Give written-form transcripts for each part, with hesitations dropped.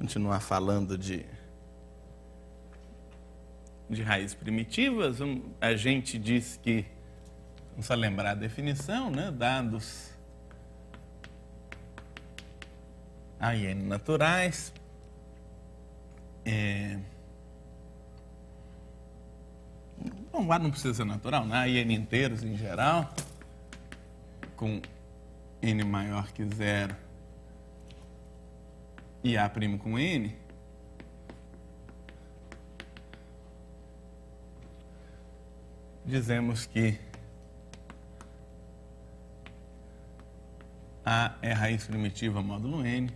continuar falando de raízes primitivas. A gente diz que, vamos só lembrar a definição, né? Dados A e N naturais. Bom, A não precisa ser natural, né? A e N inteiros em geral, com N maior que 0 e A' com N. Dizemos que A é raiz primitiva módulo N.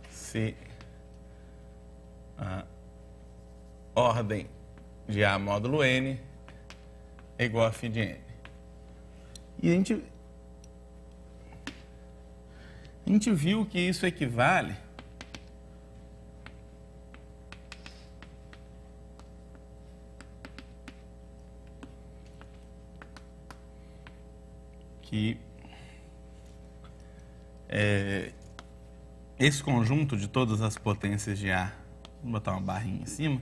Se a ordem de A módulo N é igual a φ de N. E a gente viu que isso equivale que esse conjunto de todas as potências de A, vou botar uma barrinha em cima,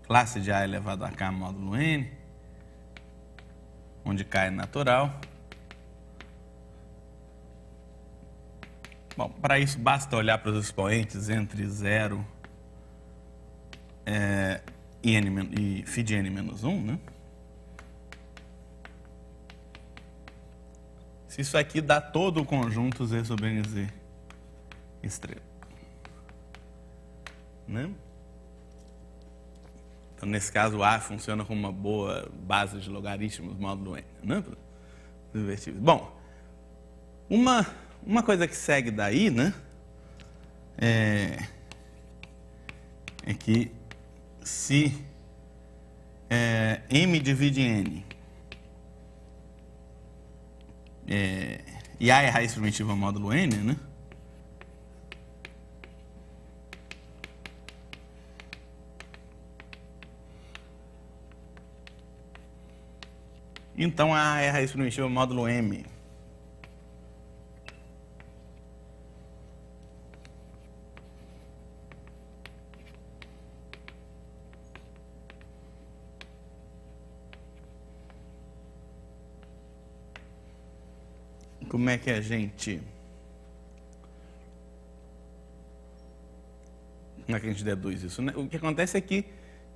classe de A elevado a K módulo N, onde K é natural. Bom, para isso basta olhar para os expoentes entre 0 e φ de N menos 1, né? Se isso aqui dá todo o conjunto Z sobre NZ estrela, né? Então, nesse caso, A funciona como uma boa base de logaritmos módulo N, né? Bom, uma coisa que segue daí, né, é que se M divide N e A é raiz primitiva módulo N, né? Então, A é raiz primitiva módulo M. Como é que a gente deduz isso, né? O que acontece é que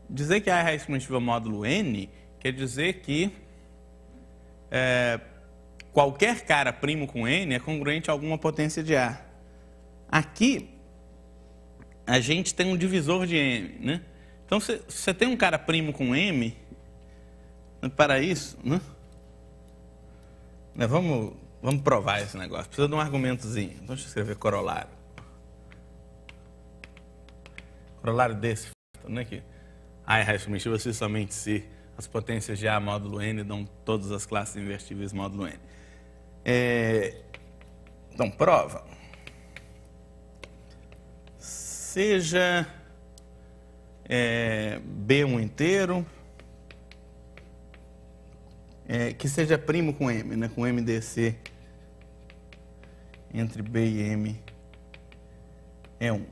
dizer que A é raiz primitiva módulo N quer dizer que qualquer cara primo com N é congruente a alguma potência de A. Aqui, a gente tem um divisor de M, né? Então, se você tem um cara primo com M, para isso, né? Vamos provar esse negócio. Precisa de um argumentozinho. Então, deixa eu escrever corolário. Corolário desse, né? Que A é raiz primitiva se somente se as potências de A módulo N dão todas as classes invertíveis módulo N. Então, prova. Seja B um inteiro, que seja primo com M, né? Com MDC entre B e M é 1.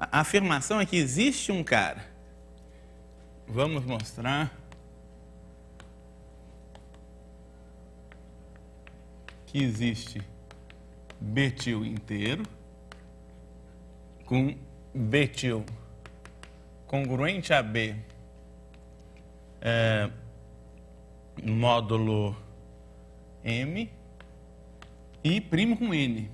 A afirmação é que existe um cara. Vamos mostrar que existe betil inteiro com betil congruente a B módulo M e primo com N.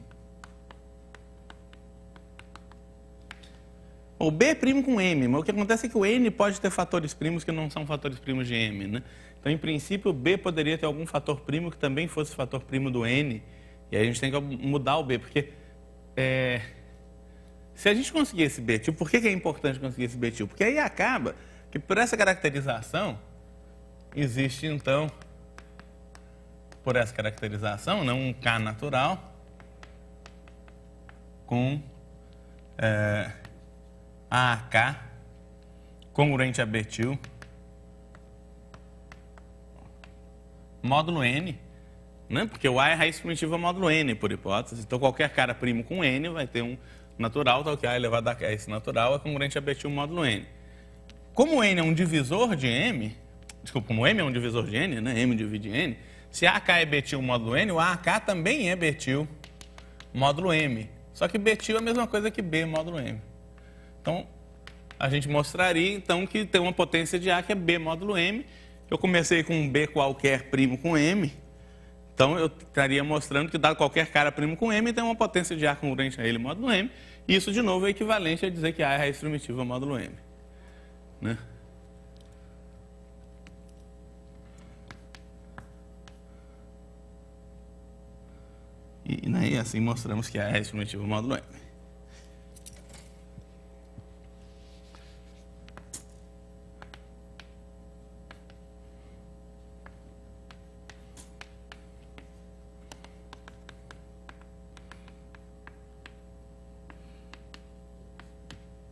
O B é primo com M, mas o que acontece é que o N pode ter fatores primos que não são fatores primos de M, né? Então, em princípio, o B poderia ter algum fator primo que também fosse fator primo do N, e aí a gente tem que mudar o B, porque se a gente conseguir esse betil, por que é importante conseguir esse betil? Porque aí acaba que, por essa caracterização, existe, então, por essa caracterização, né, um K natural com AK congruente a betil módulo n, né? Porque o A é raiz primitiva módulo n, por hipótese. Então, qualquer cara primo com n vai ter um natural, tal que A elevado a k, esse natural é congruente a betil módulo n. Como n é um divisor de m, desculpa, como m é um divisor de n, né? M divide n, se AK é betil módulo n, o AK também é betil módulo m. Só que betil é a mesma coisa que B módulo m. Então, a gente mostraria, então, que tem uma potência de A que é B módulo m. Eu comecei com um B qualquer primo com m. Então, eu estaria mostrando que, dado qualquer cara primo com m, tem uma potência de A congruente a ele módulo m. E isso, de novo, é equivalente a dizer que A é raiz primitiva módulo m. Né? E assim mostramos que A é raiz primitiva módulo m.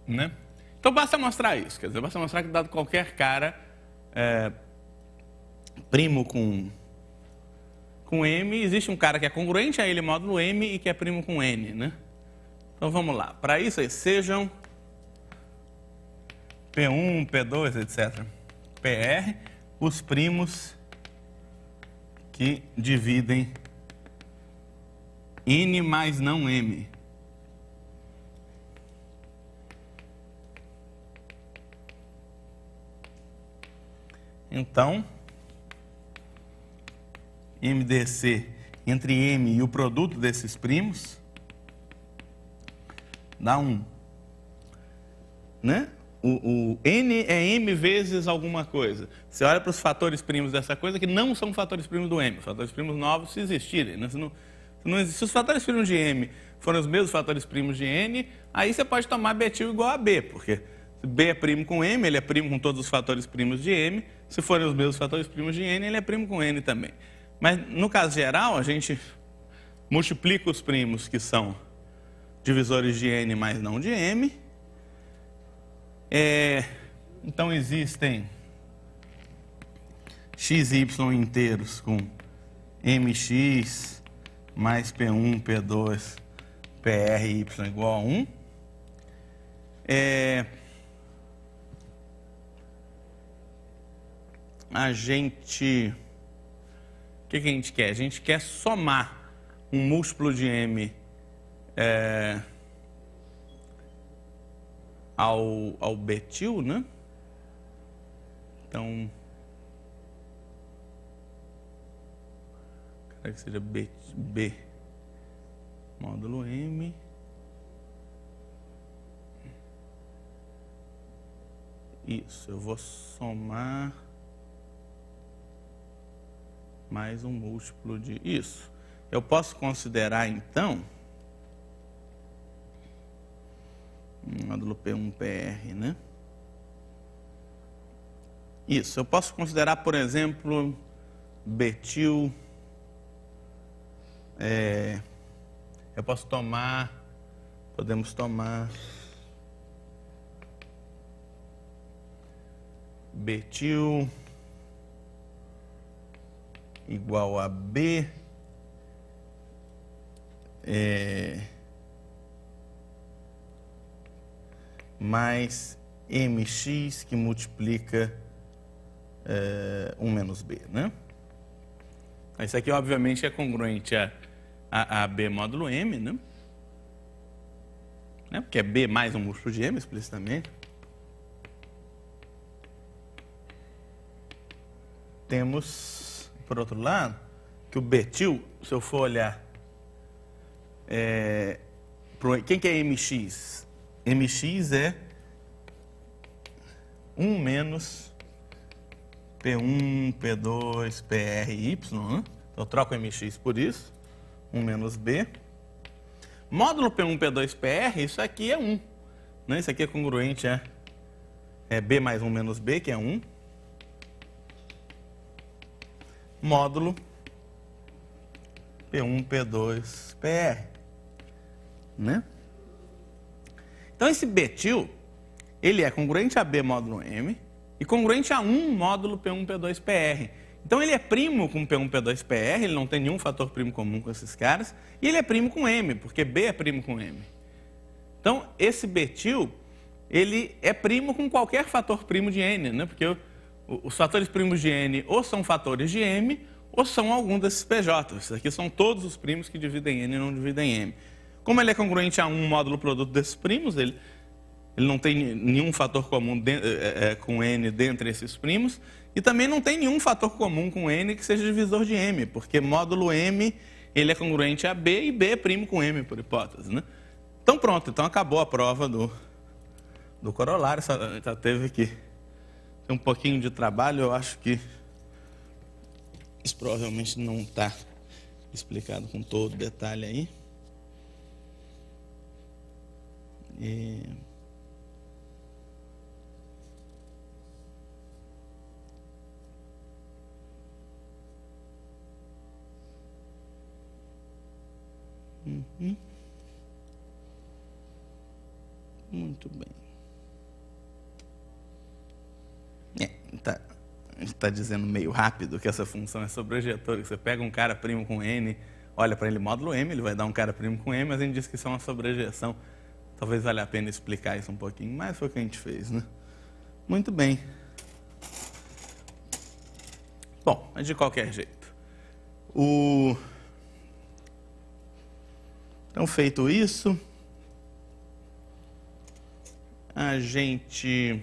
Né? Então, basta mostrar isso. Quer dizer, basta mostrar que, dado qualquer cara primo com m, existe um cara que é congruente a ele módulo m e que é primo com n, né? Então, vamos lá. Para isso, aí, sejam P1, P2, etc., PR, os primos que dividem n mais não m. Então, MDC entre M e o produto desses primos dá 1. Né? O N é M vezes alguma coisa. Você olha para os fatores primos dessa coisa que não são fatores primos do M. Os fatores primos novos, se existirem. Né? Se os fatores primos de M forem os mesmos fatores primos de N, aí você pode tomar betil igual a B, porque se B é primo com M, ele é primo com todos os fatores primos de M. Se forem os mesmos fatores primos de N, ele é primo com N também. Mas, no caso geral, a gente multiplica os primos que são divisores de N, mas não de M. Então, existem xy inteiros com mx mais P1, P2, PRY igual a 1. A gente... O que a gente quer? A gente quer somar um múltiplo de M ao betil, né? Então, quero que seja B módulo M. Isso, eu vou somar mais um múltiplo de... Isso. Eu posso considerar, então, módulo P1PR, né? Isso. Eu posso considerar, por exemplo, betil... eu posso tomar... Podemos tomar... betil igual a B mais mx que multiplica 1 menos B, né? Isso aqui, obviamente, é congruente a B módulo M, né? Porque é B mais um múltiplo de M, explicitamente. Temos, por outro lado, que o betil, se eu for olhar, quem que é mx? Mx é 1 menos P1, P2, PRY, né? Eu troco mx por isso, 1 menos B. Módulo P1, P2, PR, isso aqui é 1. Né? Isso aqui é congruente a B mais 1 menos B, que é 1. Módulo P1, P2, PR. Né? Então, esse betil, ele é congruente a B módulo M e congruente a 1 módulo P1, P2, PR. Então, ele é primo com P1, P2, PR, ele não tem nenhum fator primo comum com esses caras, e ele é primo com M, porque B é primo com M. Então, esse betil, ele é primo com qualquer fator primo de N, né? Porque os fatores primos de N ou são fatores de M, ou são algum desses PJs. Esses aqui são todos os primos que dividem N e não dividem M. Como ele é congruente a 1 módulo produto desses primos, ele não tem nenhum fator comum com N dentre esses primos, e também não tem nenhum fator comum com N que seja divisor de M, porque módulo M ele é congruente a B e B é primo com M, por hipótese, né? Então pronto, então acabou a prova do corolário, só teve que ter um pouquinho de trabalho, eu acho que isso provavelmente não está explicado com todo detalhe aí. Muito bem. Está dizendo meio rápido que essa função é sobrejetora, que você pega um cara primo com N, olha para ele módulo M, ele vai dar um cara primo com M, mas a gente diz que isso é uma sobrejeção. Talvez valha a pena explicar isso um pouquinho, mas foi o que a gente fez, né? Muito bem. Bom, mas de qualquer jeito. Então, feito isso, a gente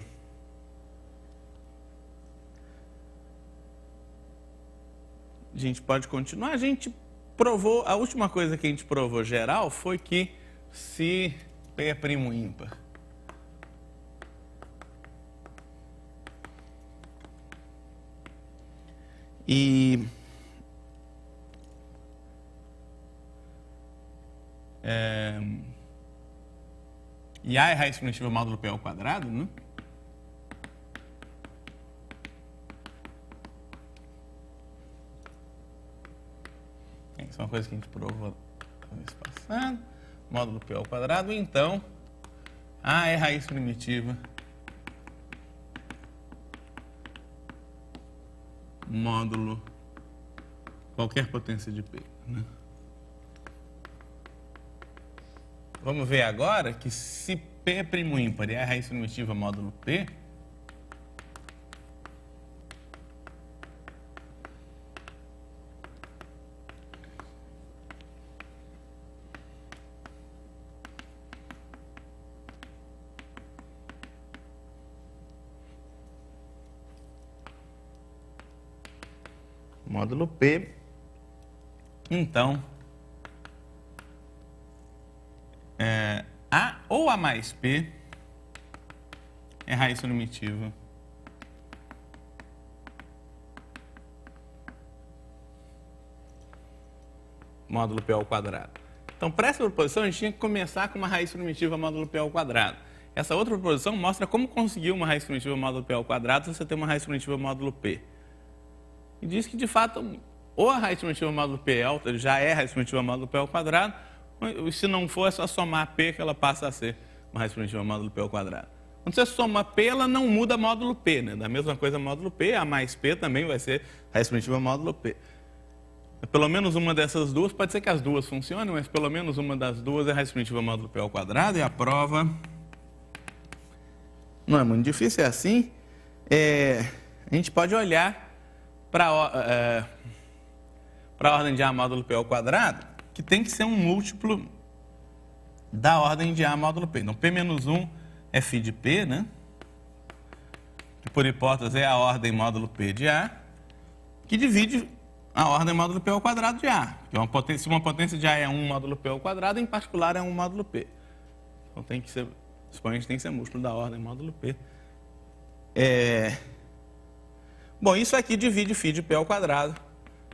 pode continuar. A gente provou, a última coisa que a gente provou geral foi que se P é primo ímpar, e A é raiz primitiva módulo P ao quadrado, né? Isso é uma coisa que a gente provou no mês passado. Módulo P ao quadrado, então A é raiz primitiva módulo qualquer potência de P, né? Vamos ver agora que se P é primo ímpar e A é raiz primitiva módulo P, módulo P, então, A ou A mais P é raiz primitiva módulo P ao quadrado. Então, para essa proposição, a gente tinha que começar com uma raiz primitiva módulo P ao quadrado. Essa outra proposição mostra como conseguir uma raiz primitiva módulo P ao quadrado se você tem uma raiz primitiva módulo P. E diz que, de fato, ou a raiz primitiva módulo P alta já é raiz primitiva módulo P ao quadrado, ou se não for, é só somar P que ela passa a ser uma raiz primitiva módulo P ao quadrado. Quando você soma P, ela não muda módulo P, né? Da mesma coisa módulo P, A mais P também vai ser raiz primitiva módulo P. Pelo menos uma dessas duas, pode ser que as duas funcionem, mas pelo menos uma das duas é raiz primitiva módulo P ao quadrado, e a prova não é muito difícil, é assim. A gente pode olhar para a ordem de A módulo P ao quadrado, que tem que ser um múltiplo da ordem de A módulo P. Então, P menos 1 é φ de P, né? Que, por hipótese, é a ordem módulo P de A, que divide a ordem módulo P ao quadrado de A. Que se uma potência de A é 1 módulo P ao quadrado, em particular é 1 módulo P. Então, tem que ser, o expoente tem que ser múltiplo da ordem módulo P. Bom, isso aqui divide φ de P ao quadrado,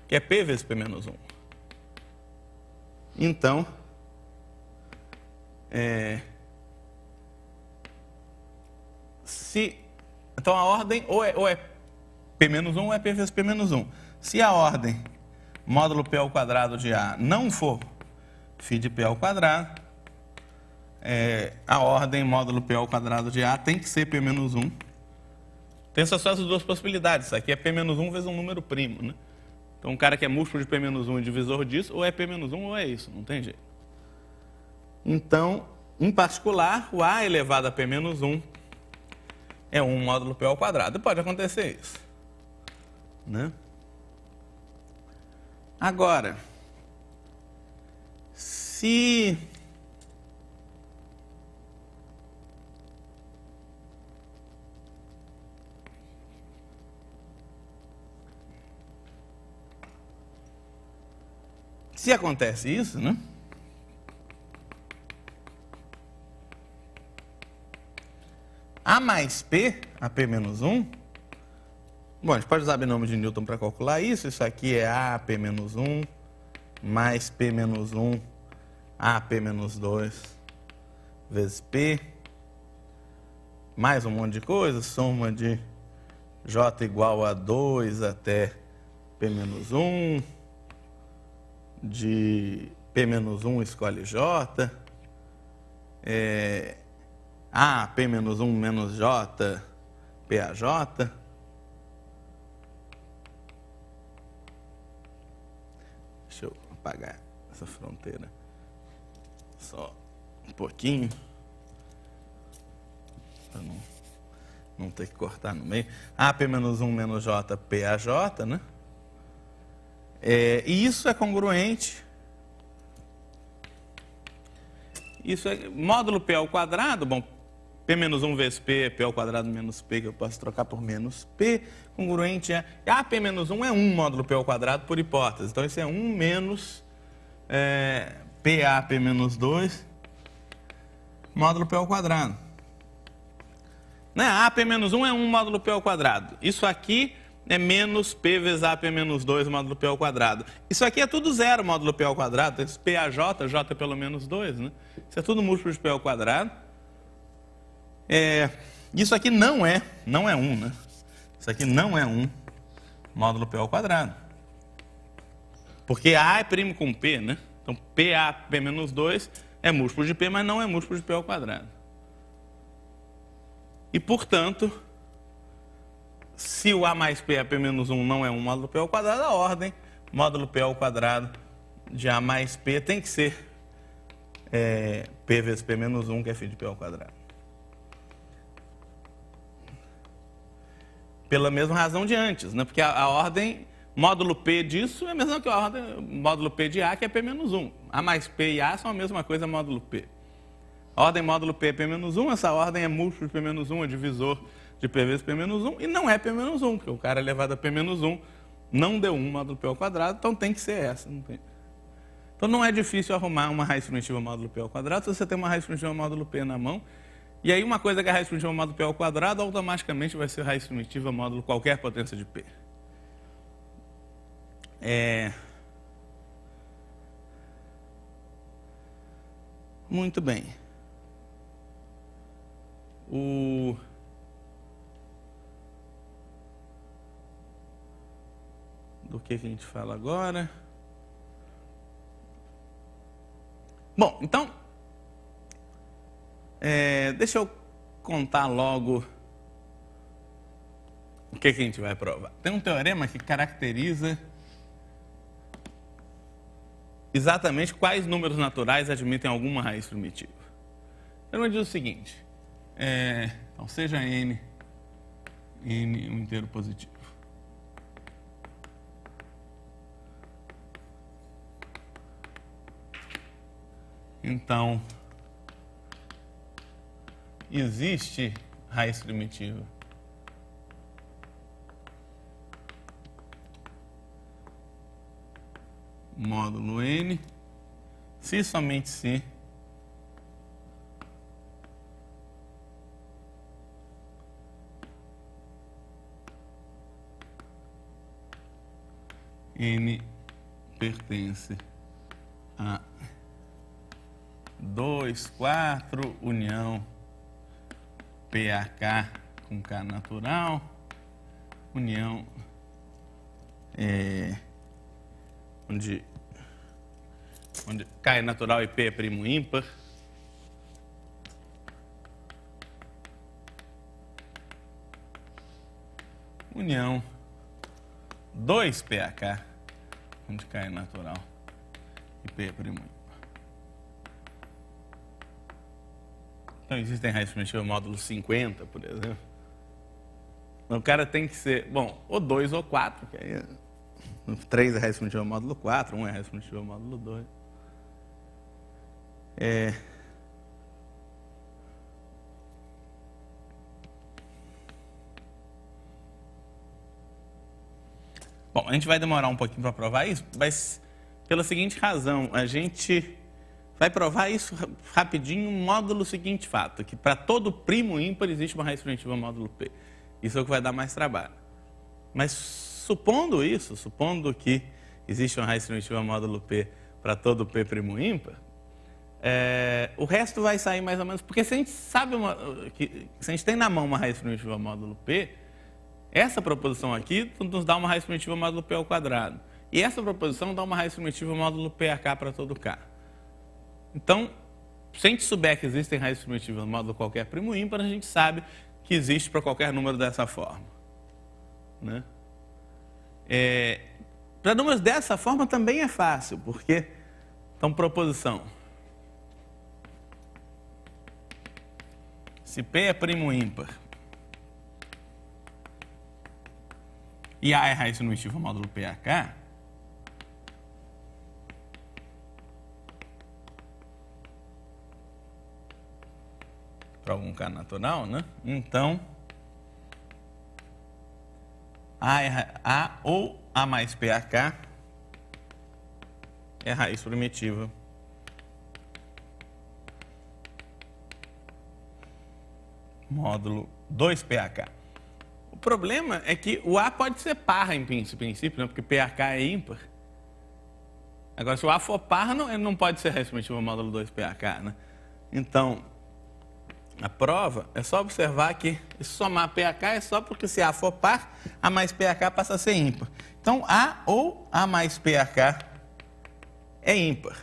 que é P vezes P menos 1. Então, então a ordem ou é P menos 1 ou é P vezes P menos 1. Se a ordem módulo P ao quadrado de A não for φ de P ao quadrado, a ordem módulo P ao quadrado de A tem que ser P menos 1. Tem só essas duas possibilidades. Isso aqui é P menos 1 vezes um número primo, né? Então, um cara que é múltiplo de P menos 1 e divisor disso, ou é P menos 1 ou é isso, não tem jeito. Então, em particular, o A elevado a P menos 1 é 1 módulo P ao quadrado. E pode acontecer isso, né? Agora, se acontece isso, né? A mais P, a P menos 1, bom, a gente pode usar binômio de Newton para calcular isso. Isso aqui é A, P menos 1, mais P menos 1, A, P menos 2, vezes P, mais um monte de coisa, soma de J igual a 2 até P menos 1, de P menos 1 escolhe J, A, P menos 1 menos J, PAJ. Deixa eu apagar essa fronteira só um pouquinho, para não ter que cortar no meio. A, P menos 1 menos J, PAJ, né? E isso é congruente. Isso é módulo P ao quadrado, bom, P menos 1 vezes P, P ao quadrado menos P, que eu posso trocar por menos P, congruente é... A P menos 1 é 1 módulo P ao quadrado por hipótese, então isso é 1 menos PA P menos 2 módulo P ao quadrado. Né? A P menos 1 é 1 módulo P ao quadrado. Isso aqui é menos P vezes A P menos 2 módulo P ao quadrado. Isso aqui é tudo zero módulo P ao quadrado, esse PAJ, J pelo menos 2, né? Isso é tudo múltiplo de P ao quadrado. Isso aqui não é 1, né? Isso aqui não é 1 módulo P ao quadrado. Porque A é primo com P, né? Então, PA, P menos 2 é múltiplo de P, mas não é múltiplo de P ao quadrado. E, portanto, se o A mais P, a P menos 1 não é 1 módulo P ao quadrado, a ordem módulo P ao quadrado de A mais P tem que ser P vezes P menos 1, que é φ de P ao quadrado. Pela mesma razão de antes, né? Porque a ordem módulo P disso é a mesma que a ordem módulo P de A, que é P menos 1. A mais P e A são a mesma coisa módulo P. A ordem módulo P é P menos 1, essa ordem é múltiplo de P menos 1, é divisor de P vezes P menos 1, e não é P menos 1, porque o cara elevado a P menos 1 não deu 1 módulo P ao quadrado, então tem que ser essa. Não tem. Então não é difícil arrumar uma raiz primitiva módulo P ao quadrado se você tem uma raiz primitiva módulo P na mão. E aí uma coisa que é a raiz primitiva módulo P ao quadrado automaticamente vai ser raiz primitiva módulo qualquer potência de P. Muito bem. Do que a gente fala agora? Bom, então, deixa eu contar logo o que a gente vai provar. Tem um teorema que caracteriza exatamente quais números naturais admitem alguma raiz primitiva. Ele diz o seguinte, então seja n um inteiro positivo. Então, existe raiz primitiva módulo n, se somente se n pertence a 2, 4, união PAK com K natural, união onde K é natural e P é primo ímpar. união 2PAK, onde K é natural e P é primo ímpar. Então, existem raízes primitivas módulo 50, por exemplo. O cara tem que ser, bom, ou 2 ou 4, que aí 3 é raiz primitiva módulo 4, 1 é raiz primitiva módulo 2. Bom, a gente vai demorar um pouquinho para provar isso, mas pela seguinte razão, a gente vai provar isso rapidinho, módulo seguinte fato, que para todo primo ímpar existe uma raiz primitiva módulo P. Isso é o que vai dar mais trabalho. Mas supondo isso, supondo que existe uma raiz primitiva módulo P para todo P primo ímpar, o resto vai sair mais ou menos, porque se a gente sabe, se a gente tem na mão uma raiz primitiva módulo P, essa proposição aqui nos dá uma raiz primitiva módulo P ao quadrado. E essa proposição dá uma raiz primitiva módulo PAK para todo K. Então, se a gente souber que existem raízes primitivas módulo qualquer primo ímpar, a gente sabe que existe para qualquer número dessa forma. Né? Para números dessa forma também é fácil, porque, então, proposição. Se P é primo ímpar e A é raiz primitiva módulo PAK, para algum K natural, né? Então, A ou A mais PAK é raiz primitiva módulo 2PAK. O problema é que o A pode ser par em princípio, né? Porque PAK é ímpar. Agora, se o A for par, ele não pode ser raiz primitiva módulo 2PAK, né? Então, a prova é só observar que somar PAK é só porque se A for par, A mais PAK passa a ser ímpar. Então, A ou A mais PAK é ímpar.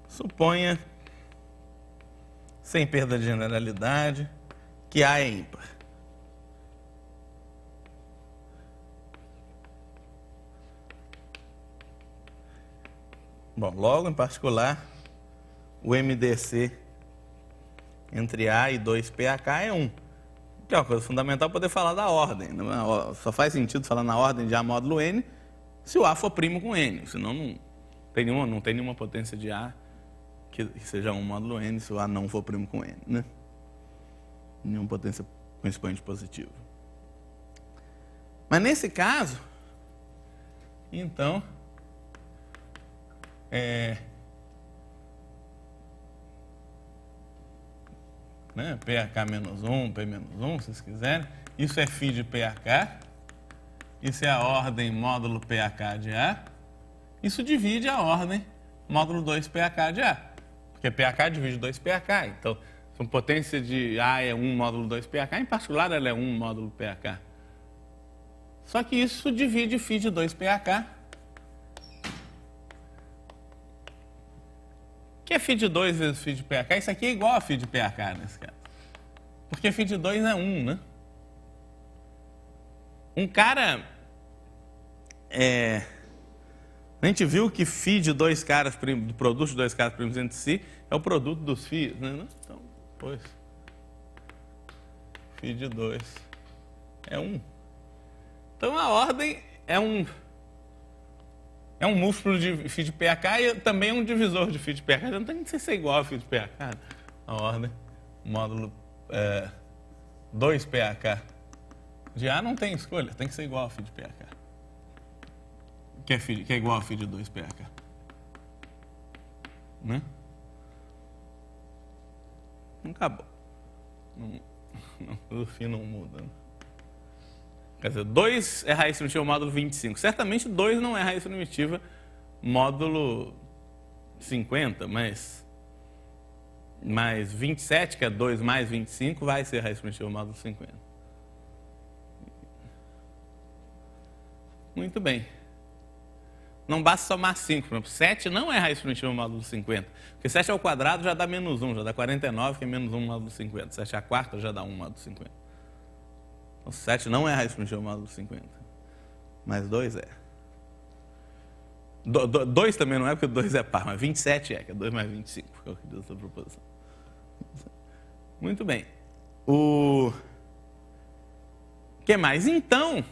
Suponha, sem perda de generalidade, que A é ímpar. Bom, logo, em particular, o MDC entre A e 2PAK é 1. Que é uma coisa fundamental poder falar da ordem. Só faz sentido falar na ordem de A módulo N se o A for primo com N. Senão não tem nenhuma potência de A que seja 1 módulo N se o A não for primo com N. Né? Nenhuma potência com expoente positivo. Mas nesse caso, então, né? PAK menos 1, P menos 1, se vocês quiserem. Isso é φ de PAK. Isso é a ordem módulo PAK de A. Isso divide a ordem módulo 2PAK de A. Porque PAK divide 2PAK. Então, se a potência de A é 1 módulo 2PAK, em particular ela é 1 módulo PAK. Só que isso divide φ de 2PAK. Que é φ de 2 vezes φ de PAK, isso aqui é igual a φ de PAK nesse caso. Porque φ de 2 é 1, né? Um cara... a gente viu que φ de dois caras primos, do produto de dois caras primos entre si, é o produto dos φ, né? Então, pois... φ de 2 é 1. Então, a ordem é um múltiplo de φ de PAK e também é um divisor de φ de PAK. Não tem que ser igual a φ de PAK. A ordem, módulo 2PAK de A não tem escolha, tem que ser igual a φ de PAK. Que é igual a φ de 2PAK. Né? Não acabou. O φ não muda. Né? Quer dizer, 2 é raiz primitiva módulo 25. Certamente 2 não é raiz primitiva módulo 50, mas 27, que é 2 mais 25, vai ser raiz primitiva módulo 50. Muito bem. Não basta somar 5. Por exemplo, 7 não é raiz primitiva módulo 50. Porque 7 ao quadrado já dá menos 1, já dá 49, que é menos 1 módulo 50. 7 à quarta já dá 1 módulo 50. O 7 não é raiz primitiva módulo 50. Mas 2 é. 2 também não é, porque 2 é par, mas 27 é, que é 2 mais 25, que é o que diz essa proposição. Muito bem. O que mais? Então,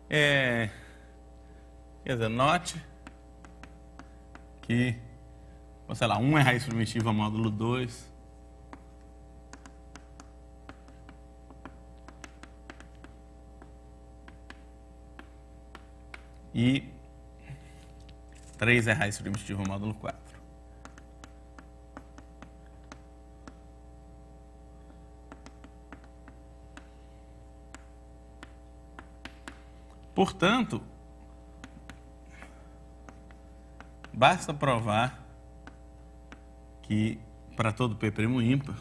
quer dizer, note que, sei lá, 1 é raiz primitiva módulo 2. E 3 é raiz primitiva módulo 4. Portanto, basta provar que para todo P' ímpar,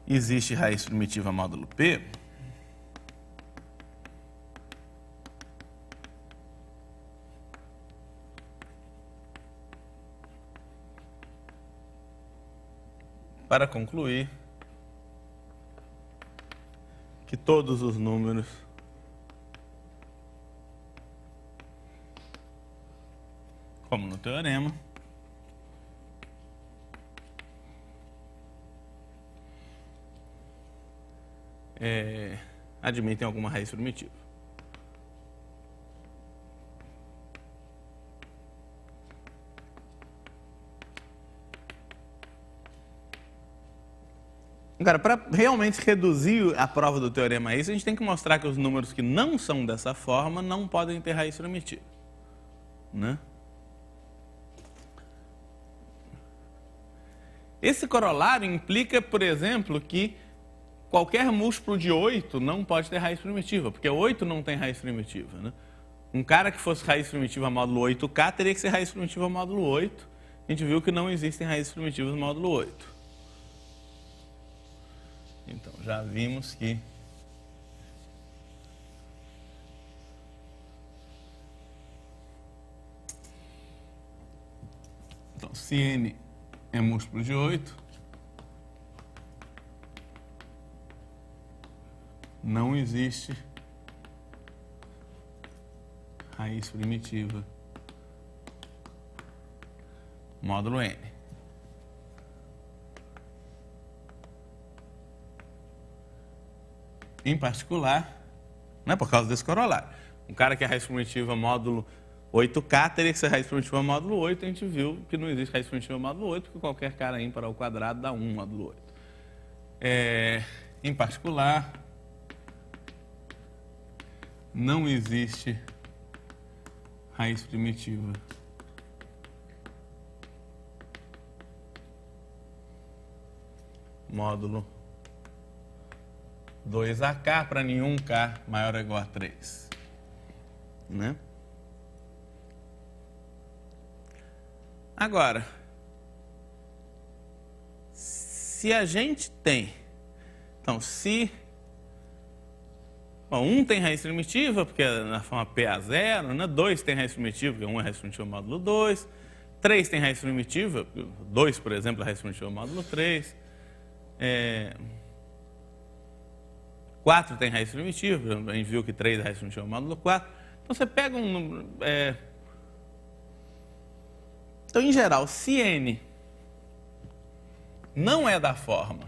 existe raiz primitiva módulo P para concluir que todos os números como no teorema admitem alguma raiz primitiva. Agora, para realmente reduzir a prova do teorema a isso, a gente tem que mostrar que os números que não são dessa forma não podem ter raiz primitiva, né? Esse corolário implica, por exemplo, que qualquer múltiplo de 8 não pode ter raiz primitiva, porque 8 não tem raiz primitiva, né? Um cara que fosse raiz primitiva módulo 8K teria que ser raiz primitiva módulo 8. A gente viu que não existem raízes primitivas módulo 8. Então, já vimos que se n é múltiplo de 8, não existe raiz primitiva módulo n. Em particular, né, por causa desse corolário. Um cara que é raiz primitiva módulo 8K teria que ser raiz primitiva módulo 8. A gente viu que não existe raiz primitiva módulo 8, porque qualquer cara ímpar ao quadrado dá 1 módulo 8. Em particular, não existe raiz primitiva módulo 2AK para nenhum K maior ou igual a 3. Né? Agora, se a gente tem, então, se 1 tem raiz primitiva, porque é na forma P a 0, né? 2 tem raiz primitiva, porque 1 é raiz primitiva módulo 2, 3 tem raiz primitiva, 2, por exemplo, é raiz primitiva módulo 3, 4 tem raiz primitiva, a gente viu que 3 é raiz primitiva módulo 4. Então, você pega um número... Então, em geral, se n não é da forma...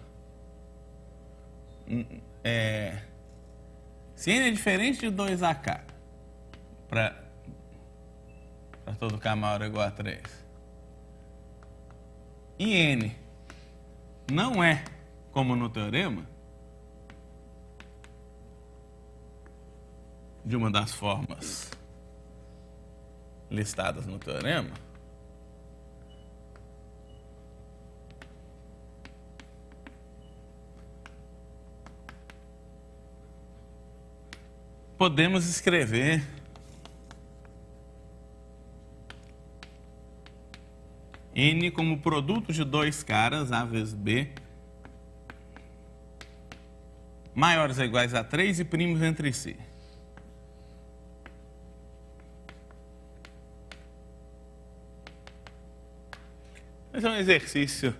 se n é diferente de 2AK para todo K maior ou igual a 3, e n não é como no teorema, de uma das formas listadas no teorema, podemos escrever n como produto de dois caras, A vezes B, maiores ou iguais a 3 e primos entre si. Esse é um exercício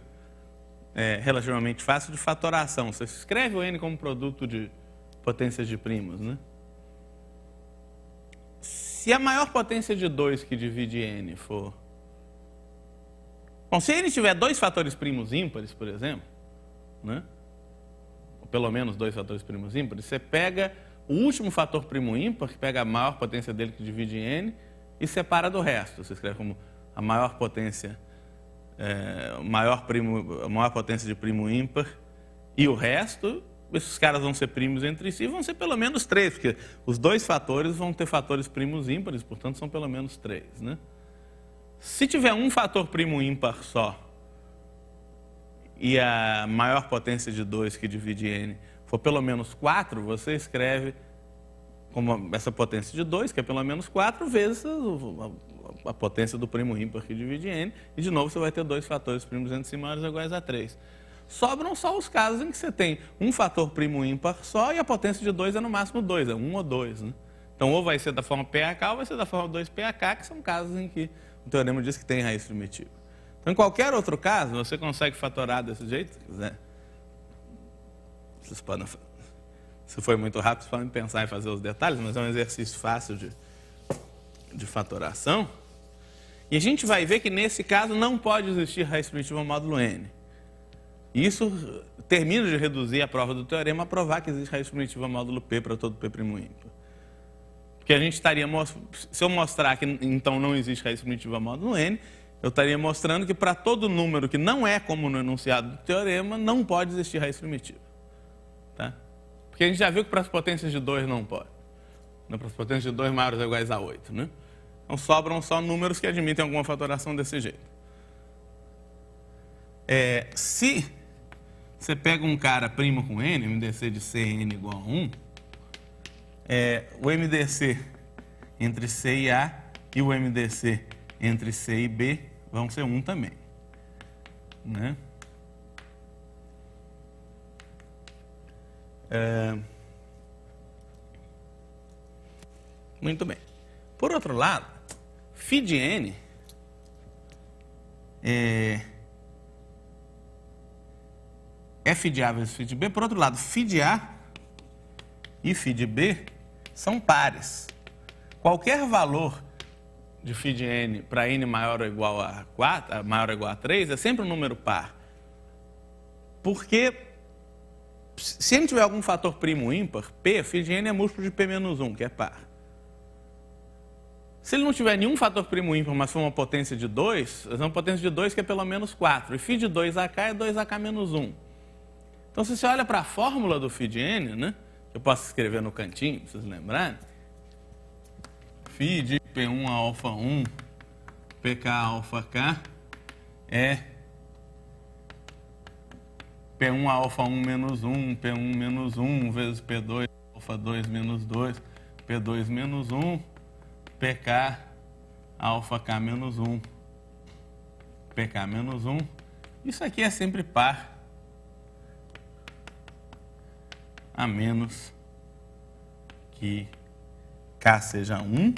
relativamente fácil de fatoração. Você escreve o n como produto de potências de primos, né? Se a maior potência de 2 que divide n for... Bom, se n tiver dois fatores primos ímpares, por exemplo, né? Ou pelo menos dois fatores primos ímpares, você pega o último fator primo ímpar, que pega a maior potência dele que divide n, e separa do resto. Você escreve como a maior potência, a maior potência de primo ímpar e o resto. Esses caras vão ser primos entre si, vão ser pelo menos 3, porque os dois fatores vão ter fatores primos ímpares, portanto são pelo menos 3, né? Se tiver um fator primo ímpar só e a maior potência de 2 que divide n for pelo menos 4, você escreve como essa potência de 2, que é pelo menos 4, vezes a potência do primo ímpar que divide n, e de novo você vai ter dois fatores primos entre si maiores ou iguais a 3. Sobram só os casos em que você tem um fator primo ímpar só e a potência de 2 é no máximo 2, é 1 ou 2. Né? Então, ou vai ser da forma PAK ou vai ser da forma 2PAK, que são casos em que o teorema diz que tem raiz primitiva. Então, em qualquer outro caso, você consegue fatorar desse jeito, se quiser. Vocês podem, se for muito rápido, vocês podem pensar em fazer os detalhes, mas é um exercício fácil de fatoração. E a gente vai ver que, nesse caso, não pode existir raiz primitiva módulo n. Isso termina de reduzir a prova do teorema a provar que existe raiz primitiva módulo P para todo P' ímpar. Porque a gente estaria, se eu mostrar que então não existe raiz primitiva módulo n, eu estaria mostrando que para todo número que não é como no enunciado do teorema, não pode existir raiz primitiva. Tá? Porque a gente já viu que para as potências de 2 não pode. Para as potências de 2 maiores ou iguais a 8. Né? Então sobram só números que admitem alguma fatoração desse jeito. Se você pega um cara primo com n, MDC de Cn igual a 1, o MDC entre C e A e o MDC entre C e B vão ser 1 também. Né? Muito bem. Por outro lado, φ de n f de A vezes φ de B. Por outro lado, φ de A e φ de B são pares. Qualquer valor de φ de n para n maior ou igual a 4, maior ou igual a 3, é sempre um número par. Porque se n tiver algum fator primo ímpar, P, φ de n é múltiplo de P menos 1, que é par. Se ele não tiver nenhum fator primo ímpar, mas for uma potência de 2, é uma potência de 2 que é pelo menos 4. E φ de 2AK é 2AK menos 1. Então, se você olha para a fórmula do φ de n, né, que eu posso escrever no cantinho, para vocês lembrarem, φ de P1 alfa 1, PK alfa K é P1 alfa 1 menos 1, P1 menos 1 vezes P2 alfa 2 menos 2, P2 menos 1, PK alfa K menos 1, PK menos 1. Isso aqui é sempre par, a menos que K seja 1,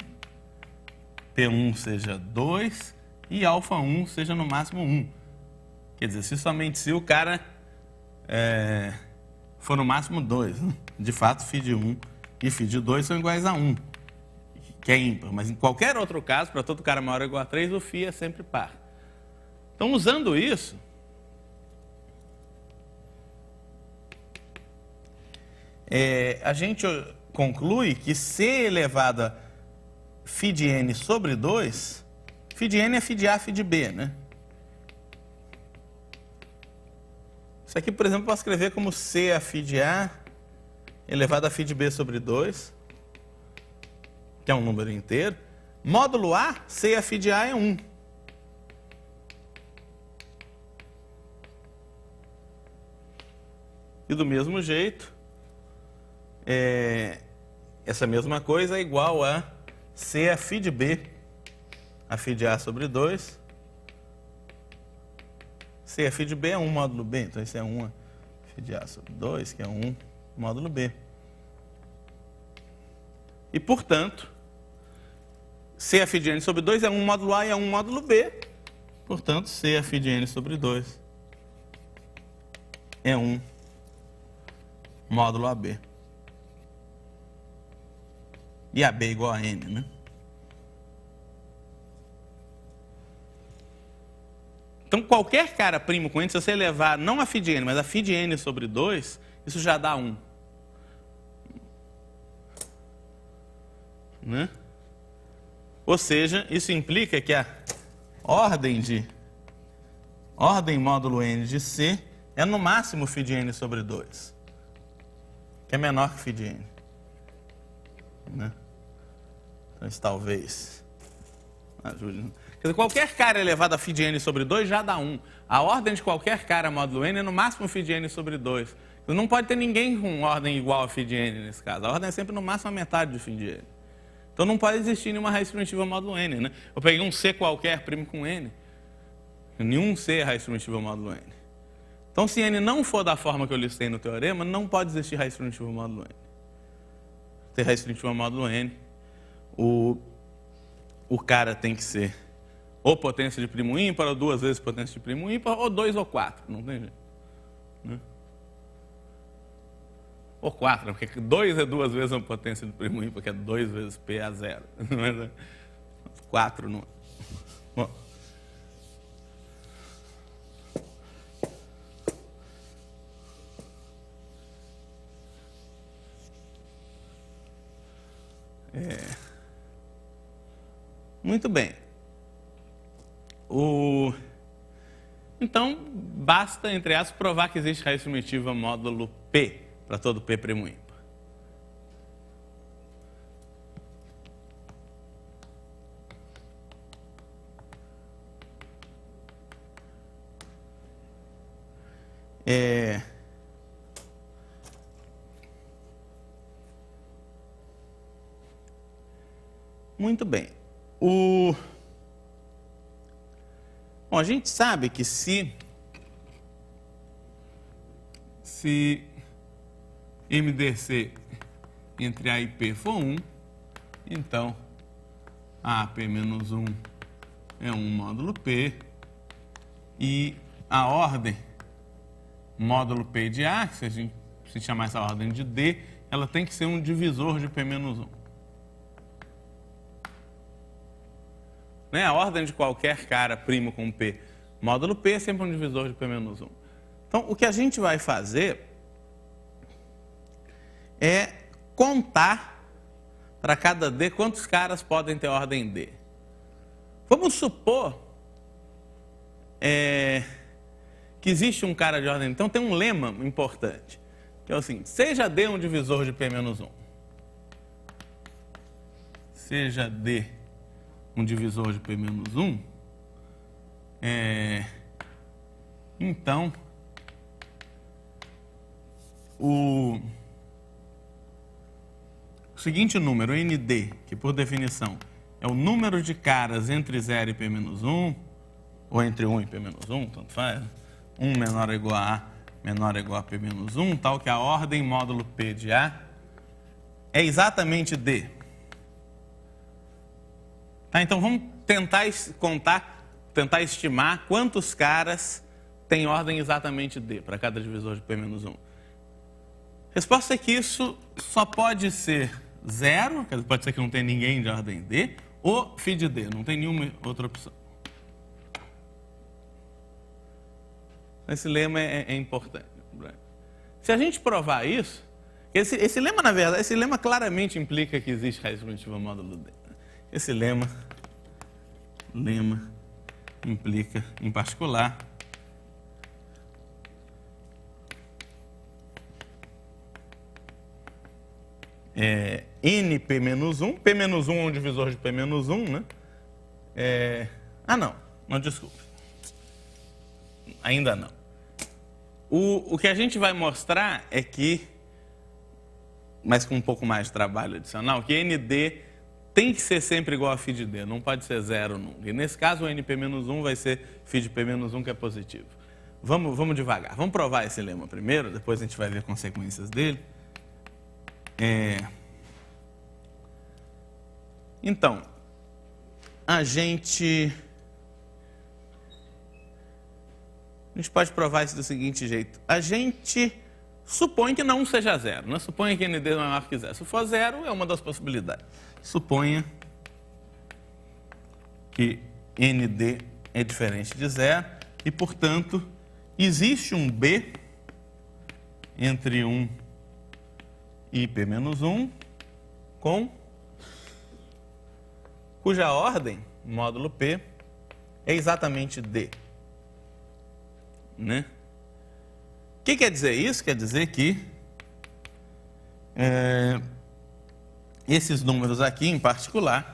P1 seja 2 e alfa 1 seja no máximo 1. Quer dizer, somente se o cara for no máximo 2. Né? De fato, φ de 1 e φ de 2 são iguais a 1, que é ímpar. Mas em qualquer outro caso, para todo cara maior ou igual a 3, o φ é sempre par. Então, usando isso, a gente conclui que C elevado a φ de n sobre 2, φ de n é φ de A, φ de B, né? Isso aqui, por exemplo, eu posso escrever como C a φ de A elevado a φ de B sobre 2, que é um número inteiro. Módulo A, C a φ de A é 1. E do mesmo jeito, essa mesma coisa é igual a C a φ de B, a φ de A sobre 2. C a φ de B é 1 módulo B, então isso é 1 a φ de A sobre 2, que é 1 módulo B. E, portanto, C a φ de n sobre 2 é 1 módulo A e é 1 módulo B, Portanto, C a φ de n sobre 2 é 1 módulo AB. E AB é igual a n, né? Então, qualquer cara primo com n, se você levar não a φ de n, mas a φ de n sobre 2, isso já dá 1. Né? Ou seja, isso implica que a ordem módulo n de C é no máximo φ de n sobre 2, que é menor que φ de n. Né? Então, isso talvez ajude. Quer dizer, qualquer cara elevado a φ de n sobre 2 já dá 1. A ordem de qualquer cara módulo n é no máximo φ de n sobre 2. Então, não pode ter ninguém com ordem igual a φ de n nesse caso. A ordem é sempre no máximo a metade de φ de n. Então não pode existir nenhuma raiz primitiva módulo n. Né? Eu peguei um C qualquer primo com n. Nenhum C é raiz primitiva módulo n. Então, se n não for da forma que eu listei no teorema, não pode existir raiz primitiva módulo n. Ter raiz primitiva módulo n, o cara tem que ser ou potência de primo ímpar, ou 2 vezes potência de primo ímpar, ou 2 ou 4. Não tem jeito. Né? Ou 4, porque 2 é 2 vezes a potência de primo ímpar, que é 2 vezes P a 0. 4 não. Bom. Muito bem. Então, basta, entre aspas, provar que existe raiz primitiva módulo P para todo P primo ímpar. Muito bem. Bom, a gente sabe que se MDC entre A e P for 1, então AP menos 1 é 1 módulo P, e a ordem módulo P de A, que se a gente chamar essa ordem de D, ela tem que ser um divisor de P menos 1. Né? A ordem de qualquer cara primo com P módulo P é sempre um divisor de P menos 1. Então, o que a gente vai fazer é contar para cada D quantos caras podem ter ordem D. Vamos supor que existe um cara de ordem D. Então, tem um lema importante, que é o seguinte: seja D um divisor de P menos 1. Seja D um divisor de P menos 1, então, o seguinte número, ND, que por definição é o número de caras entre 0 e P menos 1, ou entre 1 e P menos 1, tanto faz, 1 menor ou igual a A, menor ou igual a P menos 1, tal que a ordem módulo P de A é exatamente D. Tá, então, vamos tentar tentar estimar quantos caras tem ordem exatamente D para cada divisor de P menos 1. A resposta é que isso só pode ser 0, quer dizer, pode ser que não tenha ninguém de ordem D, ou φ de D, não tem nenhuma outra opção. Esse lema é importante. Se a gente provar isso, esse lema, na verdade, esse lema claramente implica que existe raiz primitiva módulo D. Esse lema implica, em particular, NP menos 1. P menos 1 é um divisor de P menos 1, né? Não, desculpe. Ainda não. O que a gente vai mostrar é que, mas com um pouco mais de trabalho adicional, que ND tem que ser sempre igual a φ de D, não pode ser 0 nunca. E nesse caso, o NP menos 1 vai ser φ de P menos 1, que é positivo. Vamos devagar. Vamos provar esse lema primeiro, depois a gente vai ver consequências dele. Então, a gente gente pode provar isso do seguinte jeito. A gente supõe que não seja zero, né? Suponha que ND é maior que zero. Se for zero, é uma das possibilidades. Suponha que ND é diferente de zero e, portanto, existe um B entre 1 e P menos 1 cuja ordem, módulo P, é exatamente D. Né? O que quer dizer isso? Quer dizer que esses números aqui, em particular,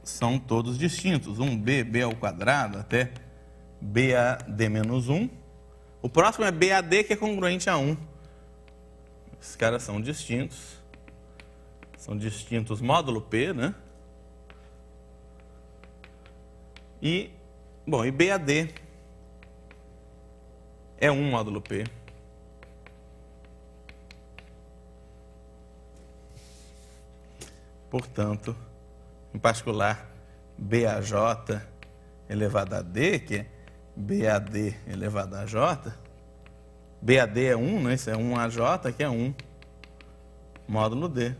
são todos distintos. 1B, B ao quadrado, até BAD menos 1. O próximo é BAD, que é congruente a 1. Esses caras são distintos. São distintos módulo P, né? E BAD é 1 módulo P. Portanto, em particular, BAJ elevado a D, que é BAD elevado a J. BAD é 1, né? Isso é 1AJ, que é 1 módulo D.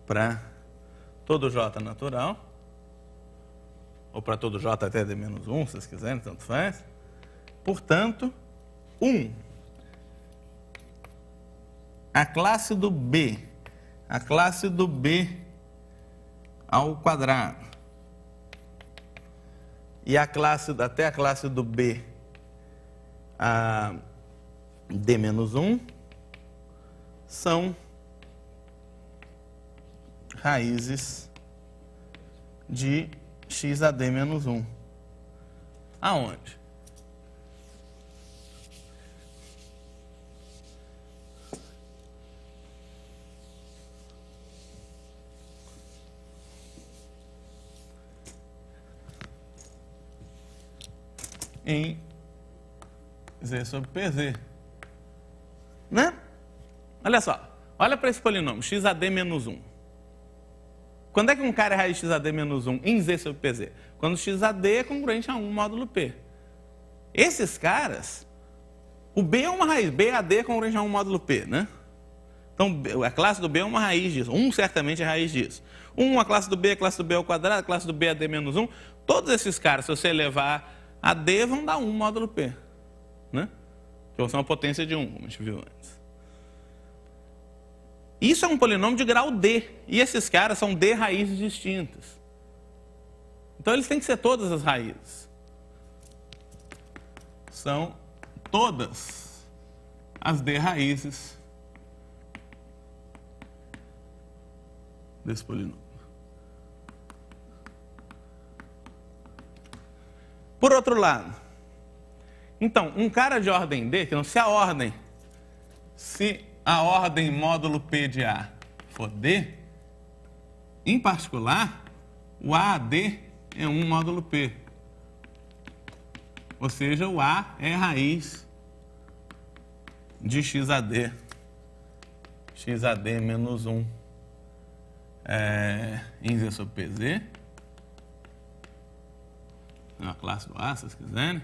Para todo J natural, ou para todo J até D menos 1, se vocês quiserem, tanto faz. Portanto, 1. A classe do B ao quadrado e até a classe do B a D menos 1 são raízes de x a D menos 1. Aonde? Em Z sobre PZ. Né? Olha só. Olha para esse polinômio, xAD menos 1. Quando é que um cara é raiz de xAD menos 1 em Z sobre PZ? Quando xAD é congruente a 1 módulo P. Esses caras, o B é uma raiz, BAD é congruente a 1 módulo P, né? Então, a classe do B é uma raiz disso. 1 certamente é raiz disso. 1, a classe do B ao quadrado, a classe do B é D menos 1. Todos esses caras, se você elevar a D, vão dar 1 módulo P. Né? Que vão ser uma potência de 1, como a gente viu antes. Isso é um polinômio de grau D. E esses caras são D raízes distintas. Então, eles têm que ser todas as raízes. São todas as D raízes desse polinômio. Por outro lado, então, um cara de ordem D, que não se a ordem módulo P de A for D, em particular, o AD é 1 módulo P. Ou seja, o A é raiz de xAD. xAD menos 1 em Z sobre PZ. É a classe do A, se vocês quiserem.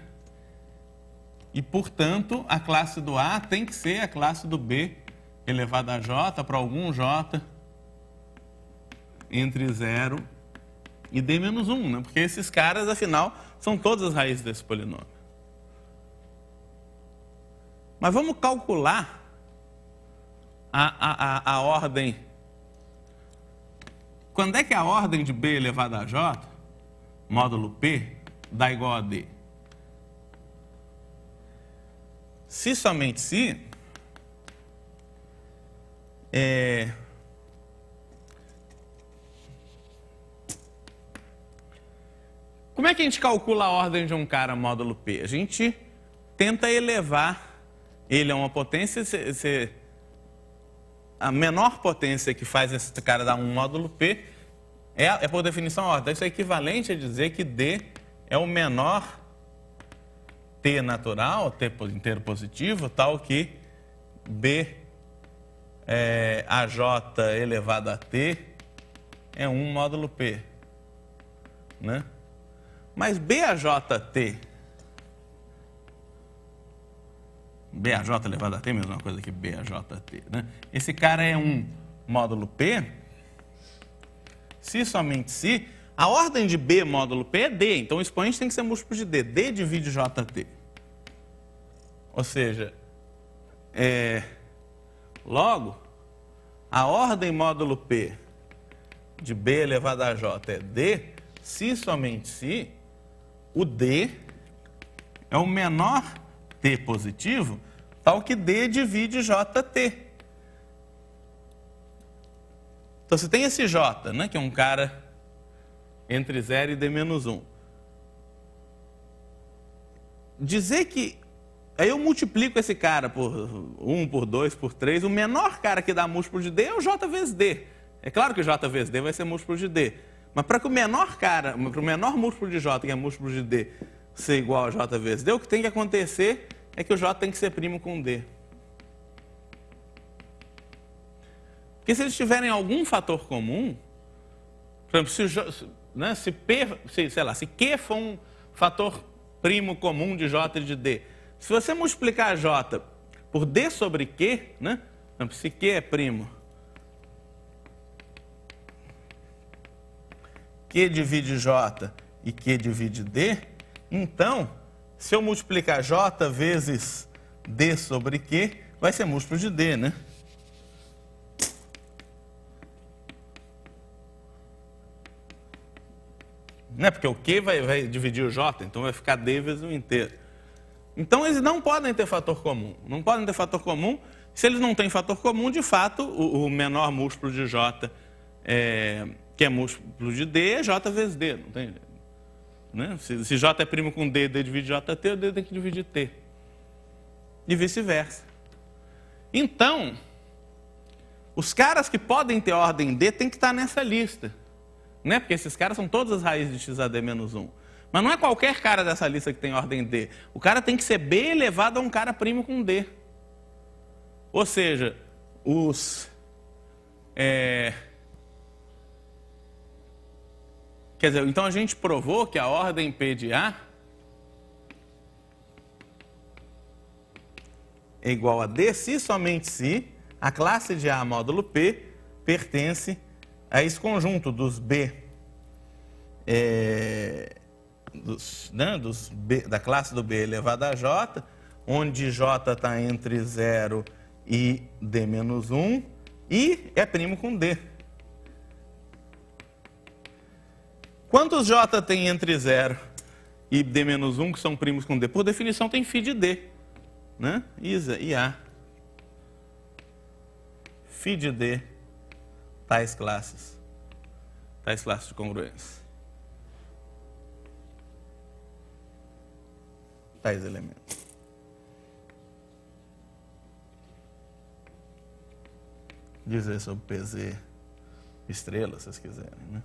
E, portanto, a classe do A tem que ser a classe do B elevado a J para algum J entre 0 e D menos 1, né? Porque esses caras, afinal, são todas as raízes desse polinômio. Mas vamos calcular a ordem. Quando é que a ordem de B elevado a J, módulo P, dá igual a D? Se somente se como é que a gente calcula a ordem de um cara módulo P? A gente tenta elevar ele a uma potência, a menor potência que faz esse cara dar um módulo P é por definição a ordem. Isso é equivalente a dizer que D é o menor T natural, T inteiro positivo, tal que B AJ elevado a T é 1 módulo P. Né? Mas BAJT BAJ elevado a T, mesma coisa que BAJT, né? Esse cara é um módulo P, se somente se, a ordem de B módulo P é D, então o expoente tem que ser múltiplo de D. D divide JT. Ou seja, logo, a ordem módulo P de B elevado a J é D, se somente se, o D é o menor T positivo, tal que D divide JT. Então, você tem esse J, né, que é um cara entre 0 e D menos 1. Dizer que... Aí eu multiplico esse cara por 1, por 2, por 3. O menor cara que dá múltiplo de D é o J vezes D. É claro que J vezes D vai ser múltiplo de D. Mas para que o menor cara, para o menor múltiplo de J, que é múltiplo de D, ser igual a J vezes D, o que tem que acontecer é que o J tem que ser primo com D. Porque se eles tiverem algum fator comum, por exemplo, se Q for um fator primo comum de J e de D, se você multiplicar J por D sobre Q, né? Por exemplo, se Q é primo, Q divide J e Q divide D, então, se eu multiplicar J vezes D sobre Q, vai ser múltiplo de D, né? Né? Porque o Q vai dividir o J, então vai ficar D vezes o inteiro. Então, eles não podem ter fator comum. Não podem ter fator comum. Se eles não têm fator comum, de fato, o menor múltiplo de J, que é múltiplo de D, é J vezes D. Não tem, né? Se J é primo com D, D divide JT, o D tem que dividir T. E vice-versa. Então, os caras que podem ter ordem D têm que estar nessa lista. Né? Porque esses caras são todas as raízes de XAD-1. Mas não é qualquer cara dessa lista que tem ordem D. O cara tem que ser B elevado a um cara primo com D. Ou seja, Quer dizer, então a gente provou que a ordem P de A é igual a D se somente se a classe de A módulo P pertence a esse conjunto dos B, da classe do B elevado a J, onde J está entre 0 e D menos 1 e é primo com D. Quantos J tem entre 0 e D menos 1 que são primos com D? Por definição tem φ de D, né? ISA e A. φ de D, tais classes de congruência. Tais elementos. Dizer sobre PZ estrela, se vocês quiserem, né?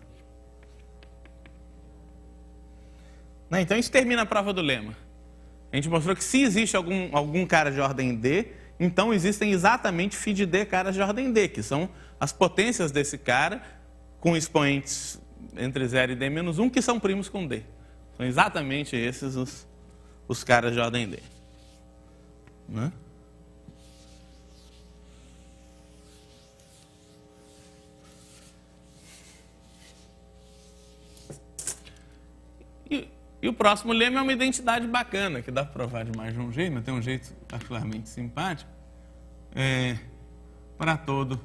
Então, isso termina a prova do lema. A gente mostrou que se existe algum cara de ordem D, então existem exatamente φ de D caras de ordem D, que são as potências desse cara com expoentes entre 0 e D menos 1, que são primos com D. São exatamente esses os caras de ordem D. Né? E o próximo lema é uma identidade bacana, que dá para provar de mais de um jeito, mas tem um jeito particularmente simpático. Para todo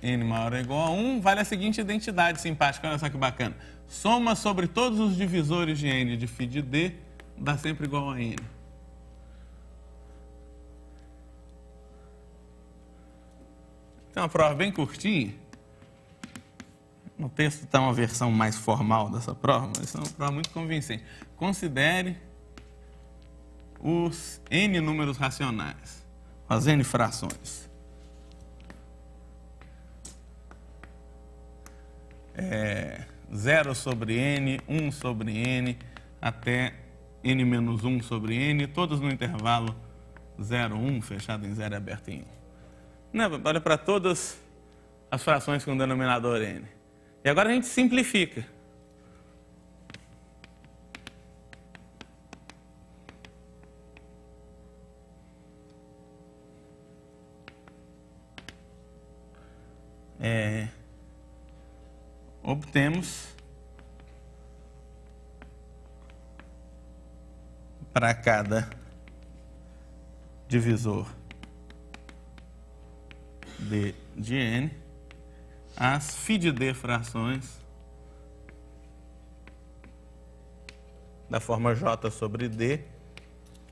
n maior ou igual a 1, vale a seguinte identidade simpática, olha só que bacana. Soma sobre todos os divisores de n de φ de D, dá sempre igual a n. Tem uma prova bem curtinha. No texto está uma versão mais formal dessa prova, mas é uma prova muito convincente. Considere os n números racionais, as n frações. 0 sobre n, 1 sobre n, até n menos 1 sobre n, todos no intervalo 0, 1, fechado em 0 e aberto em 1. Né? Olha para todas as frações com denominador n. E agora a gente simplifica. obtemos para cada divisor D de N as φ de D frações da forma J sobre D,